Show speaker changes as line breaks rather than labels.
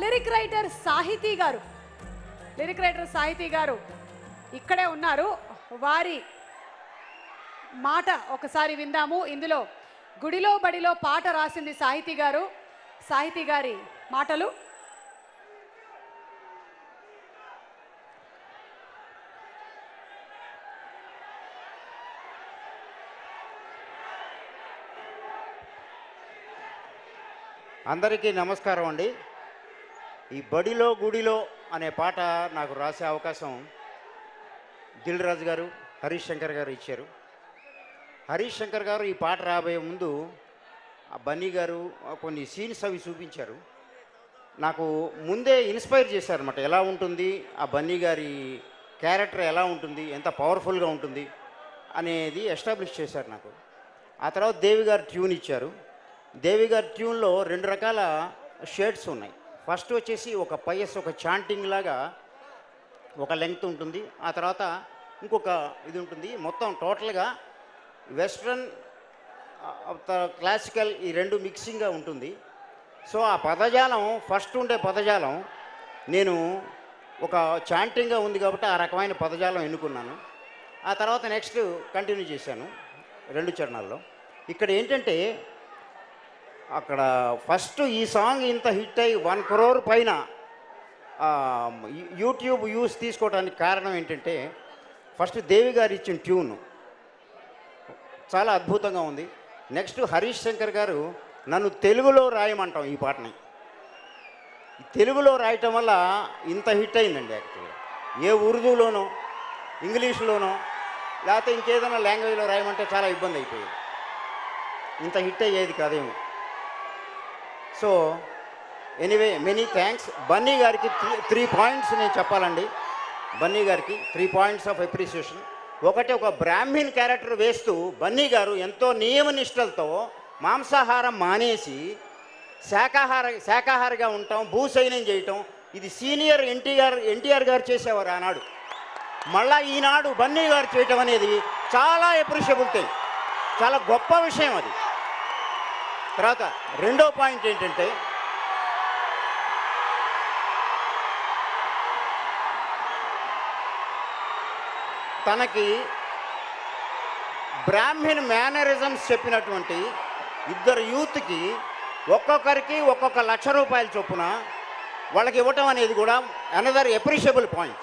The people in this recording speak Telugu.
లిరిక్ రైటర్ సాహితీ గారు ఇక్కడే ఉన్నారు. వారి మాట ఒకసారి విందాము. ఇందులో గుడిలో బడిలో పాట రాసింది సాహితీ గారి మాటలు.
అందరికీ నమస్కారం అండి. ఈ బడిలో గుడిలో అనే పాట నాకు రాసే అవకాశం దిల్ రాజు గారు, హరీష్ శంకర్ గారు ఇచ్చారు. హరీష్ శంకర్ గారు ఈ పాట రాబోయే ముందు ఆ బన్నీ గారు కొన్ని సీన్స్ అవి చూపించారు. నాకు ముందే ఇన్స్పైర్ చేశారన్నమాట. ఎలా ఉంటుంది ఆ బన్నీ గారి క్యారెక్టర్, ఎలా ఉంటుంది, ఎంత పవర్ఫుల్గా ఉంటుంది అనేది ఎస్టాబ్లిష్ చేశారు నాకు. ఆ తర్వాత దేవి గారు ట్యూన్ ఇచ్చారు. దేవి గారి ట్యూన్లో 2 రకాల షేడ్స్ ఉన్నాయి. ఫస్ట్ వచ్చేసి ఒక పయస్, ఒక చాంటింగ్ లాగా ఒక లెంగ్త్ ఉంటుంది. ఆ తర్వాత ఇంకొక ఇది ఉంటుంది. మొత్తం టోటల్గా వెస్ట్రన్ క్లాసికల్ ఈ 2 మిక్సింగ్గా ఉంటుంది. సో ఆ పదజాలం, ఫస్ట్ ఉండే పదజాలం నేను ఒక చాంటింగ్గా ఉంది కాబట్టి ఆ రకమైన పదజాలం ఎన్నుకున్నాను. ఆ తర్వాత నెక్స్ట్ కంటిన్యూ చేశాను 2 చరణాల్లో. ఇక్కడ ఏంటంటే అక్కడ ఫస్ట్ ఈ సాంగ్ ఇంత హిట్ అయ్యి 1 crore పైన యూట్యూబ్ వ్యూస్ తీసుకోవడానికి కారణం ఏంటంటే ఫస్ట్ దేవి గారు ఇచ్చిన ట్యూన్ చాలా అద్భుతంగా ఉంది. నెక్స్ట్ హరీష్ శంకర్ గారు నన్ను తెలుగులో రాయమంటాం ఈ పాటని. తెలుగులో రాయటం వల్ల ఇంత హిట్ అయిందండి. యాక్చువల్గా ఏ ఉర్దూలోనో ఇంగ్లీష్లోనో లేకపోతే ఇంకేదైనా లాంగ్వేజ్లో రాయమంటే చాలా ఇబ్బంది అయిపోయేది. ఇంత హిట్ అయ్యేది కాదేమో. So anyway, many thanks. Bunny గారికి 3 points నేను చెప్పాలండి. బన్నీ గారికి 3 points ఆఫ్ అప్రిసియేషన్. ఒకటి, ఒక బ్రాహ్మణ్ క్యారెక్టర్ వేస్తూ బన్నీ గారు ఎంతో నియమనిష్టలతో మాంసాహారం మానేసి శాకాహారిగా ఉండటం, భూసైన్యం చేయటం, ఇది సీనియర్ ఎన్టీఆర్ గారు చేసేవారు ఆనాడు. మళ్ళా ఈనాడు బన్నీ గారు చేయటం అనేది చాలా అప్రిషియబుల్ థింగ్, చాలా గొప్ప విషయం అది. తర్వాత రెండో పాయింట్ ఏంటంటే తనకి బ్రాహ్మణ్ మేనరిజమ్స్ చెప్పినటువంటి 2 యూత్కి ఒక్కొక్కరికి ఒక్కొక్క ₹1,00,000 చొప్పున వాళ్ళకి ఇవ్వటం అనేది కూడా అనదర్ అప్రిషియబుల్ పాయింట్.